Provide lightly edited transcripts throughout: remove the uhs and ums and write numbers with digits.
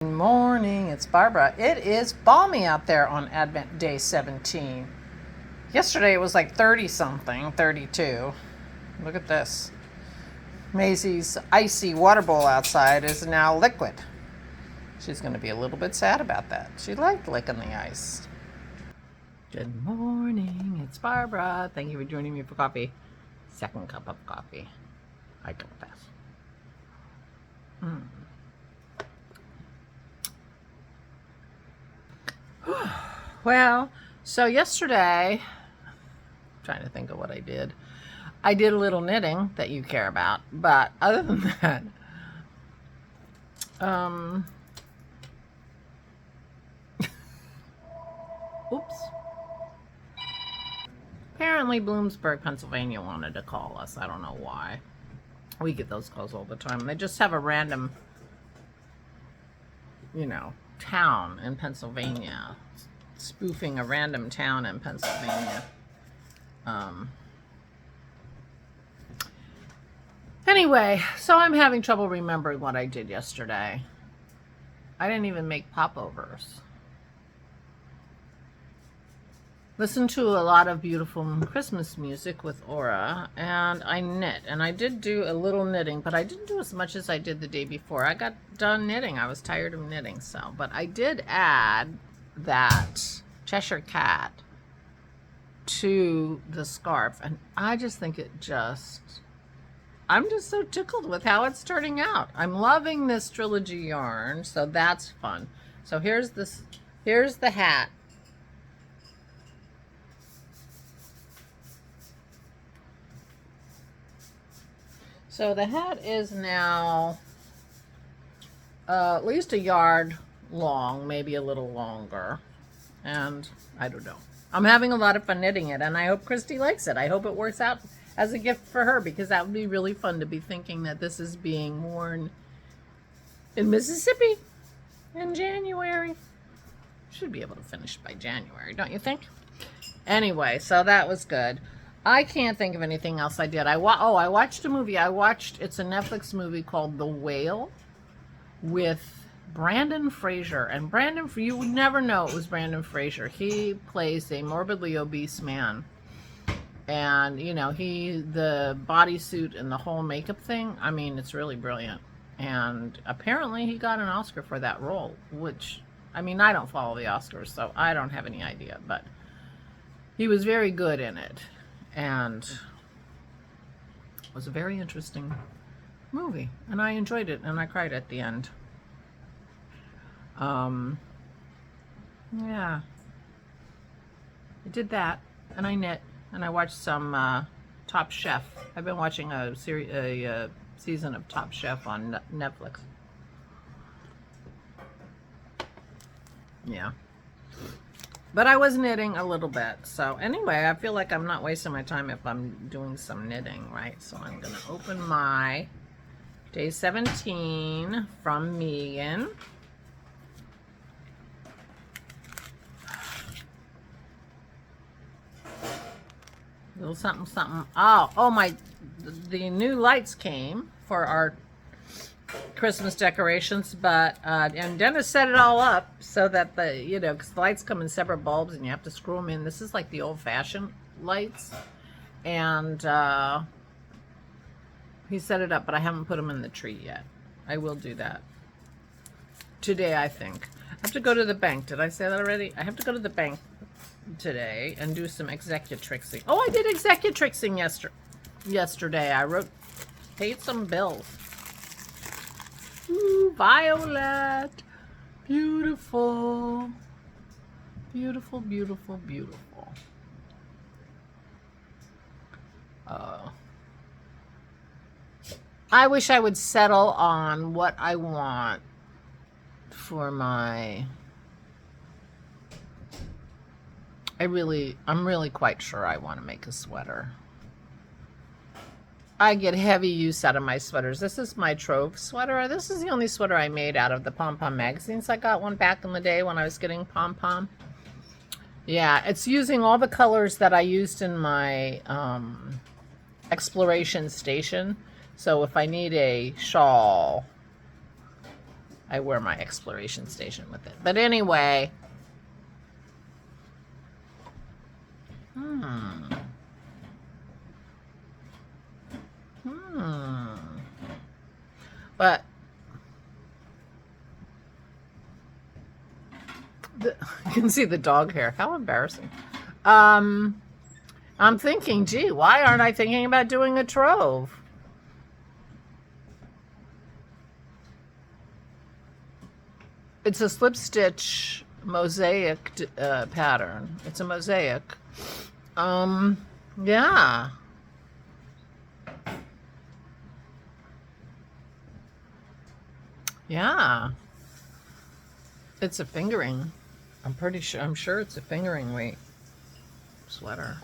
Good morning, it's Barbara. It is balmy out there on Advent Day 17. Yesterday it was like 30 something, 32. Look at this. Maisie's icy water bowl outside is now liquid. She's going to be a little bit sad about that. She liked licking the ice. Good morning, it's Barbara. Thank you for joining me for coffee. Second cup of coffee. I confess. Well, so yesterday, I'm trying to think of what I did. I did a little knitting that you care about, but other than that, oops. Apparently Bloomsburg, Pennsylvania wanted to call us. I don't know why. We get those calls all the time. They just have a random, town in Pennsylvania. Spoofing a random town in Pennsylvania. Anyway, so I'm having trouble remembering what I did yesterday. I didn't even make popovers. Listened to a lot of beautiful Christmas music with Aura, and I knit. And I did do a little knitting, but I didn't do as much as I did the day before. I got done knitting. I was tired of knitting, but I did add that Cheshire Cat to the scarf, and I just think I'm just so tickled with how it's turning out. I'm loving this trilogy yarn, so that's fun. So here's the hat. So the hat is now at least a yard long, maybe a little longer. And I don't know. I'm having a lot of fun knitting it, and I hope Christy likes it. I hope it works out as a gift for her, because that would be really fun to be thinking that this is being worn in Mississippi in January. Should be able to finish by January, don't you think? Anyway, so that was good. I can't think of anything else I did. I watched a movie. It's a Netflix movie called The Whale with Brandon Fraser. And you would never know it was Brandon Fraser. He plays a morbidly obese man. And, the bodysuit and the whole makeup thing, I mean, it's really brilliant. And apparently he got an Oscar for that role, which, I mean, I don't follow the Oscars, so I don't have any idea. But he was very good in it. And it was a very interesting movie. And I enjoyed it, and I cried at the end. Yeah. I did that, and I knit, and I watched some Top Chef. I've been watching a season of Top Chef on Netflix. Yeah. But I was knitting a little bit. So anyway, I feel like I'm not wasting my time if I'm doing some knitting, right? So I'm going to open my Day 17 from Megan. Little something, something. The new lights came for our Christmas decorations, and Dennis set it all up so that because the lights come in separate bulbs and you have to screw them in. This is like the old-fashioned lights, and he set it up, but I haven't put them in the tree yet. I will do that today, I think. I have to go to the bank. Did I say that already? I have to go to the bank today and do some executrixing. Oh, I did executrixing yesterday. I paid some bills. Ooh, violet. Beautiful. Beautiful, beautiful, beautiful. I wish I would settle on what I want for my... I'm really quite sure I want to make a sweater. I get heavy use out of my sweaters. This is my Trove sweater. This is the only sweater I made out of the Pom Pom magazines. I got one back in the day when I was getting Pom Pom. Yeah, it's using all the colors that I used in my exploration station. So if I need a shawl I wear my exploration station with it. But anyway. But you can see the dog hair. How embarrassing. I'm thinking, gee, why aren't I thinking about doing a trove? It's a slip stitch mosaic pattern. It's a mosaic. Yeah. Yeah. It's a fingering. I'm sure it's a fingering weight sweater.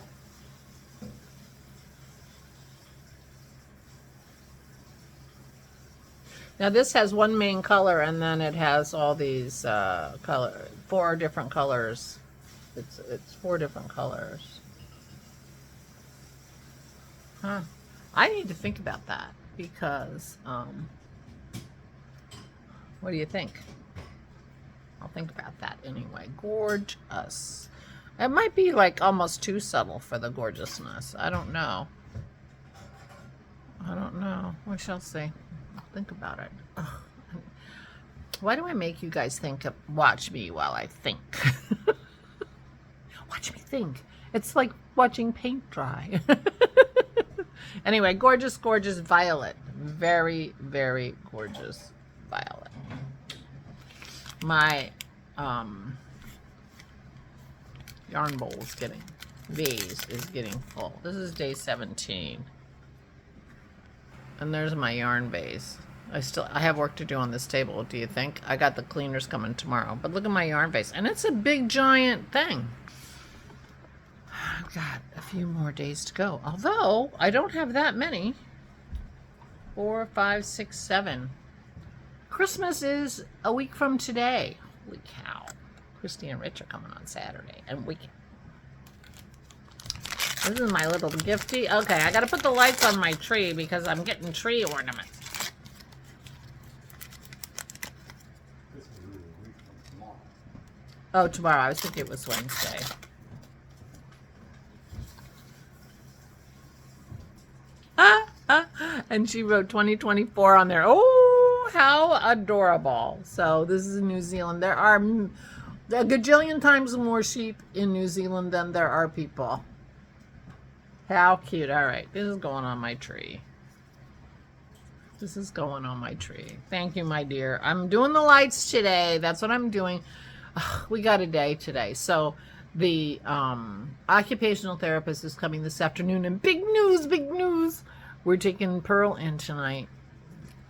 Now this has one main color, and then it has all these 4 different colors. It's 4 different colors. Huh. I need to think about that because what do you think? I'll think about that anyway. Gorgeous. It might be like almost too subtle for the gorgeousness. I don't know. We shall see. I'll think about it. Ugh. Why do I make you guys watch me while I think? Watch me think. It's like watching paint dry. Anyway, gorgeous, gorgeous violet. Very, very gorgeous violet. My yarn bowl is vase is getting full. This is day 17. And there's my yarn vase. I have work to do on this table, do you think? I got the cleaners coming tomorrow. But look at my yarn vase. And it's a big, giant thing. I've got a few more days to go. Although, I don't have that many. 4, 5, 6, 7. Christmas is a week from today. Holy cow. Christy and Rich are coming on Saturday. And this is my little gifty. Okay, I gotta put the lights on my tree because I'm getting tree ornaments. Oh, tomorrow. I was thinking it was Wednesday. And she wrote 2024 on there. Oh, how adorable. So this is in New Zealand. There are a gajillion times more sheep in New Zealand than there are people. How cute. All right. This is going on my tree. This is going on my tree. Thank you, my dear. I'm doing the lights today. That's what I'm doing. We got a day today. So the occupational therapist is coming this afternoon. And big news, big news. We're taking Pearl in tonight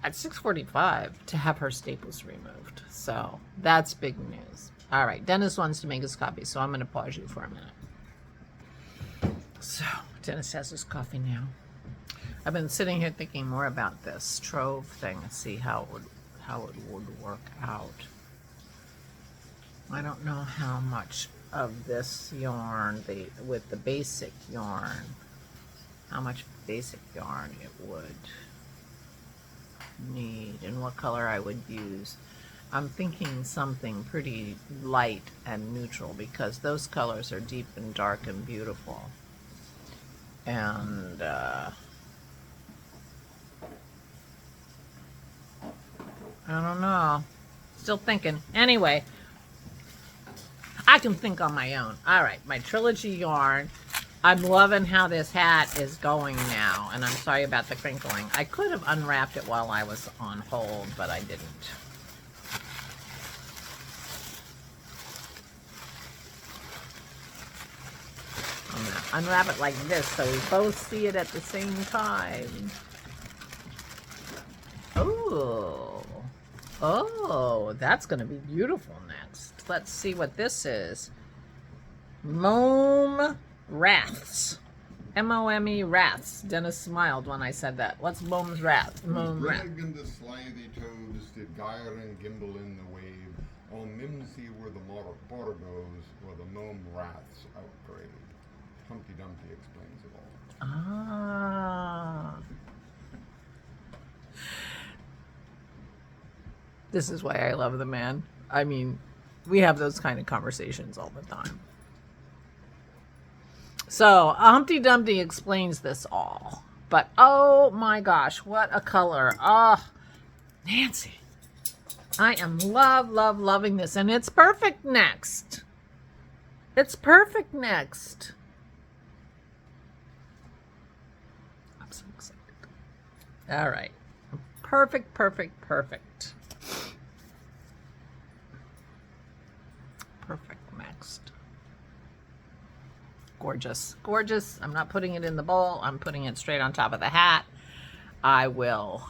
at 6:45 to have her staples removed. So that's big news. All right. Dennis wants to make his coffee, so I'm going to pause you for a minute. So Dennis has his coffee now. I've been sitting here thinking more about this trove thing and see how it would work out. I don't know how much of this yarn, with the basic yarn, how much basic yarn it would need and what color I would use. I'm thinking something pretty light and neutral because those colors are deep and dark and beautiful. And I don't know. Still thinking. Anyway, I can think on my own. All right, my trilogy yarn. I'm loving how this hat is going now, and I'm sorry about the crinkling. I could have unwrapped it while I was on hold, but I didn't. I'm going to unwrap it like this so we both see it at the same time. Oh. Oh, that's going to be beautiful next. Let's see what this is. Mome Wraths. M-O-M-E Wraths. Dennis smiled when I said that. What's Mome's Wrath? Mome Wrath. And the slithy toads did gyre and gimble in the wave. On Mimsy were the Borgos, were the Mome Wraths outgrade. Humpty Dumpty explains it all. Ah. This is why I love the man. I mean, we have those kind of conversations all the time. So Humpty Dumpty explains this all. But oh my gosh, what a color. Oh, Nancy. I am loving this. And it's perfect next. It's perfect next. I'm so excited. All right. Perfect. Perfect next. Gorgeous. I'm not putting it in the bowl. I'm putting it straight on top of the hat. I will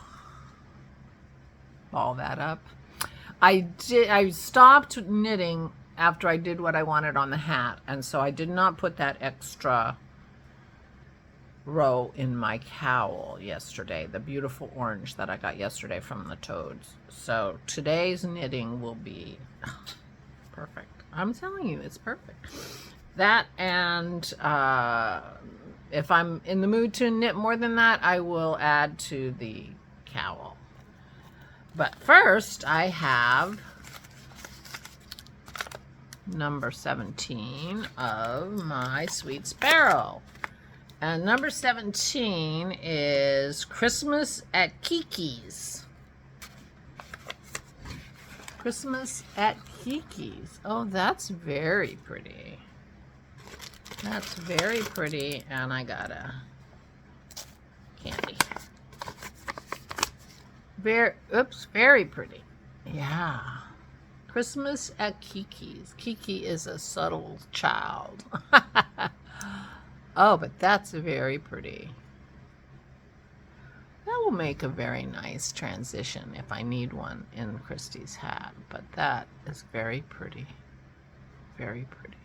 ball that up. I stopped knitting after I did what I wanted on the hat, and so I did not put that extra row in my cowl yesterday, the beautiful orange that I got yesterday from the Toads. So today's knitting will be perfect. I'm telling you, it's perfect. That, and if I'm in the mood to knit more than that, I will add to the cowl. But first, I have number 17 of my Sweet Sparrow. And number 17 is Christmas at Kiki's. Christmas at Kiki's. Oh, that's very pretty. That's very pretty, and I got a candy. Very pretty. Yeah. Christmas at Kiki's. Kiki is a subtle child. Oh, but that's very pretty. That will make a very nice transition if I need one in Christie's hat. But that is very pretty. Very pretty.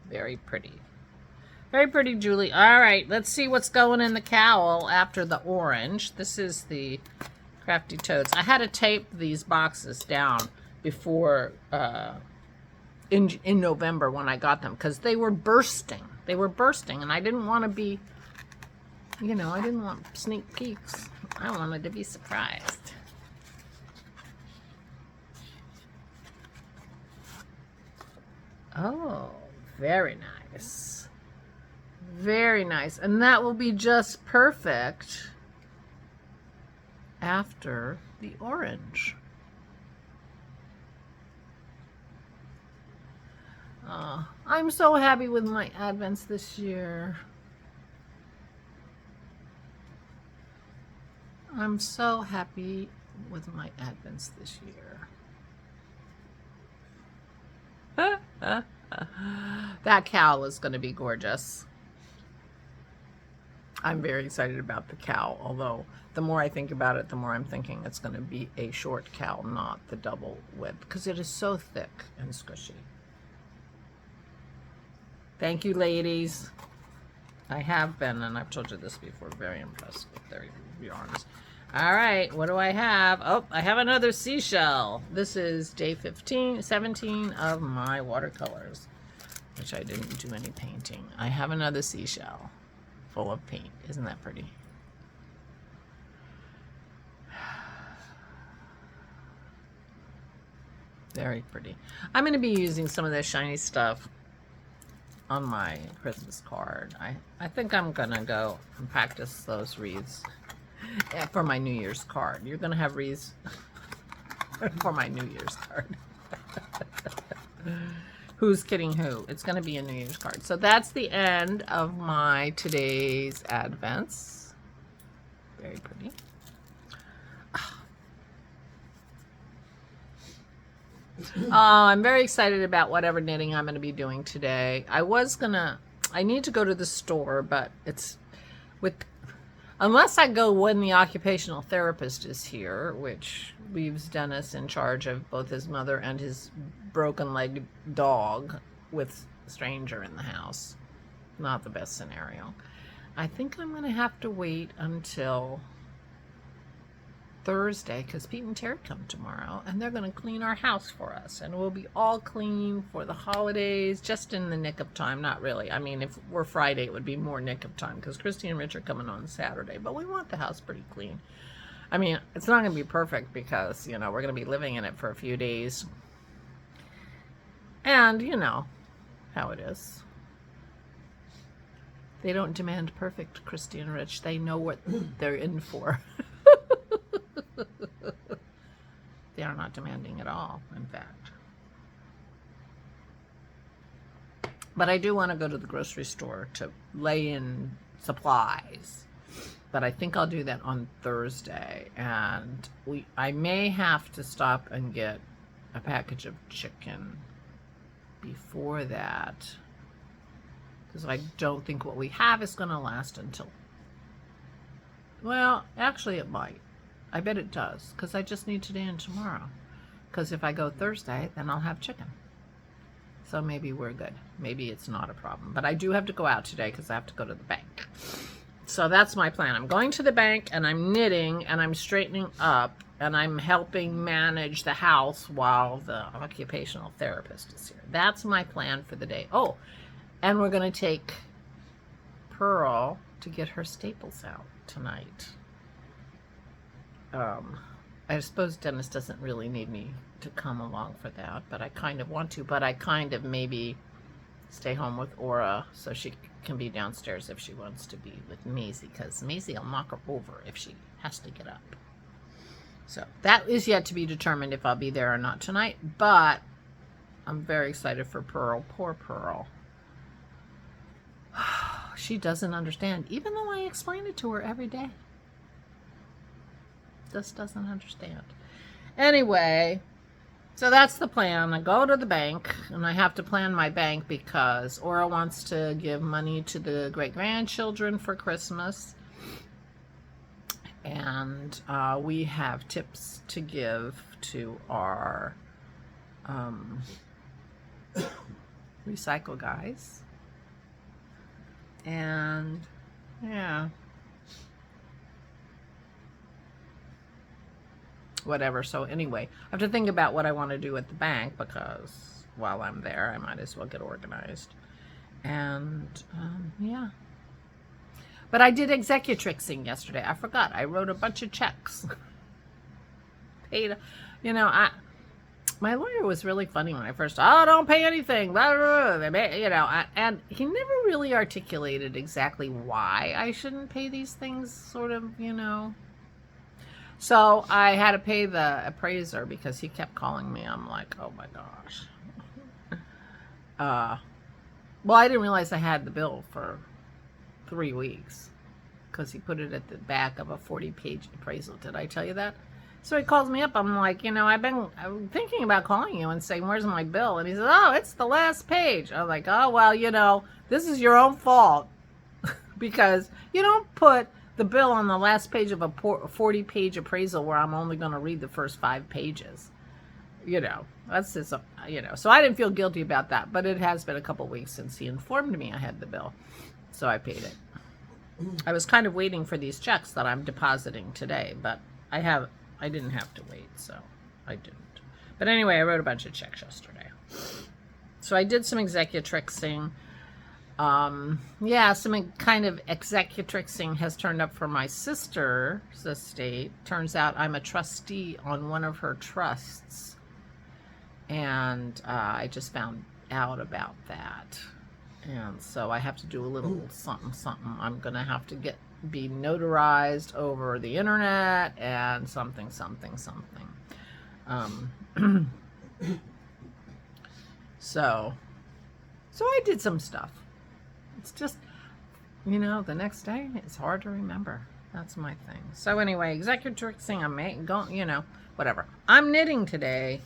Very pretty. Very pretty, Julie. All right, let's see what's going in the cowl after the orange. This is the Crafty Toads. I had to tape these boxes down before in November when I got them because they were bursting. They were bursting, and I didn't want to be, you know, I didn't want sneak peeks. I wanted to be surprised. Oh, very nice. Very nice. And that will be just perfect after the orange. I'm so happy with my advents this year. I'm so happy with my advents this year. That cowl is going to be gorgeous. I'm very excited about the cowl, although the more I think about it, the more I'm thinking it's going to be a short cowl, not the double width, because it is so thick and squishy. Thank you, ladies. I have been, and I've told you this before, very impressed with their yarns. All right, what do I have? Oh, I have another seashell. This is day 17 of my watercolors, which I didn't do any painting. I have another seashell full of paint. Isn't that pretty? Very pretty. I'm going to be using some of this shiny stuff on my Christmas card. I think I'm going to go and practice those wreaths for my New Year's card. You're going to have wreaths for my New Year's card. Who's kidding who? It's going to be a New Year's card. So that's the end of my today's advents. Very pretty. I'm very excited about whatever knitting I'm going to be doing today. I need to go to the store, but unless I go when the occupational therapist is here, which leaves Dennis in charge of both his mother and his broken-legged dog with a stranger in the house. Not the best scenario. I think I'm going to have to wait until Thursday because Pete and Terry come tomorrow and they're going to clean our house for us, and we'll be all clean for the holidays, just in the nick of time. Not really. I mean, if we're Friday, it would be more nick of time because Christy and Rich are coming on Saturday, but we want the house pretty clean. I mean, it's not going to be perfect because, you know, we're going to be living in it for a few days. And, you know, how it is. They don't demand perfect, Christy and Rich. They know what they're in for. They are not demanding at all, in fact. But I do want to go to the grocery store to lay in supplies. But I think I'll do that on Thursday. And I may have to stop and get a package of chicken before that. Because I don't think what we have is going to last until... Well, actually it might. I bet it does. Because I just need today and tomorrow. Because if I go Thursday, then I'll have chicken. So maybe we're good. Maybe it's not a problem. But I do have to go out today because I have to go to the bank. So that's my plan. I'm going to the bank and I'm knitting and I'm straightening up and I'm helping manage the house while the occupational therapist is here. That's my plan for the day. Oh, and we're going to take Pearl to get her staples out tonight. I suppose Dennis doesn't really need me to come along for that, but I kind of want to, but I kind of maybe stay home with Aura so she can be downstairs if she wants to be with Maisie, because Maisie will knock her over if she has to get up. So that is yet to be determined if I'll be there or not tonight, but I'm very excited for Pearl. Poor Pearl. She doesn't understand, even though I explain it to her every day. Just doesn't understand. Anyway, so that's the plan. I go to the bank, and I have to plan my bank because Aura wants to give money to the great-grandchildren for Christmas. And we have tips to give to our recycle guys. And, yeah. Whatever. So anyway, I have to think about what I want to do at the bank because while I'm there, I might as well get organized. And yeah. But I did executrixing yesterday. I forgot. I wrote a bunch of checks. Paid. You know, my lawyer was really funny when I first. Oh, don't pay anything. Blah, blah, blah. You know, and he never really articulated exactly why I shouldn't pay these things. Sort of, you know. So I had to pay the appraiser because he kept calling me. I'm like, oh my gosh. Well, I didn't realize I had the bill for 3 weeks because he put it at the back of a 40-page appraisal. Did I tell you that? So he calls me up. I'm like, you know, I'm thinking about calling you and saying, where's my bill? And he says, oh, it's the last page. I was like, oh, well, you know, this is your own fault because you don't put the bill on the last page of a 40-page appraisal where I'm only going to read the first 5 pages. You know, that's just, you know. So I didn't feel guilty about that, but it has been a couple weeks since he informed me I had the bill. So I paid it. I was kind of waiting for these checks that I'm depositing today, but I didn't have to wait, so I didn't. But anyway, I wrote a bunch of checks yesterday. So I did some executrixing. Yeah, some kind of executrixing has turned up for my sister's estate. Turns out I'm a trustee on one of her trusts. And I just found out about that. And so I have to do a little something. I'm going to have to be notarized over the internet and something. So I did some stuff. It's just, you know, the next day it's hard to remember. That's my thing. So anyway, executrixing, I'm you know, whatever. I'm knitting today.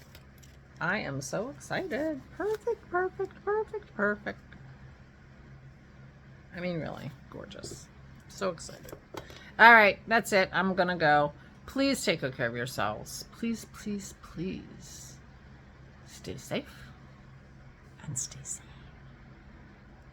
I am so excited. Perfect. I mean, really gorgeous. So excited. All right, that's it. I'm gonna go. Please take good care of yourselves. Please stay safe and stay sane.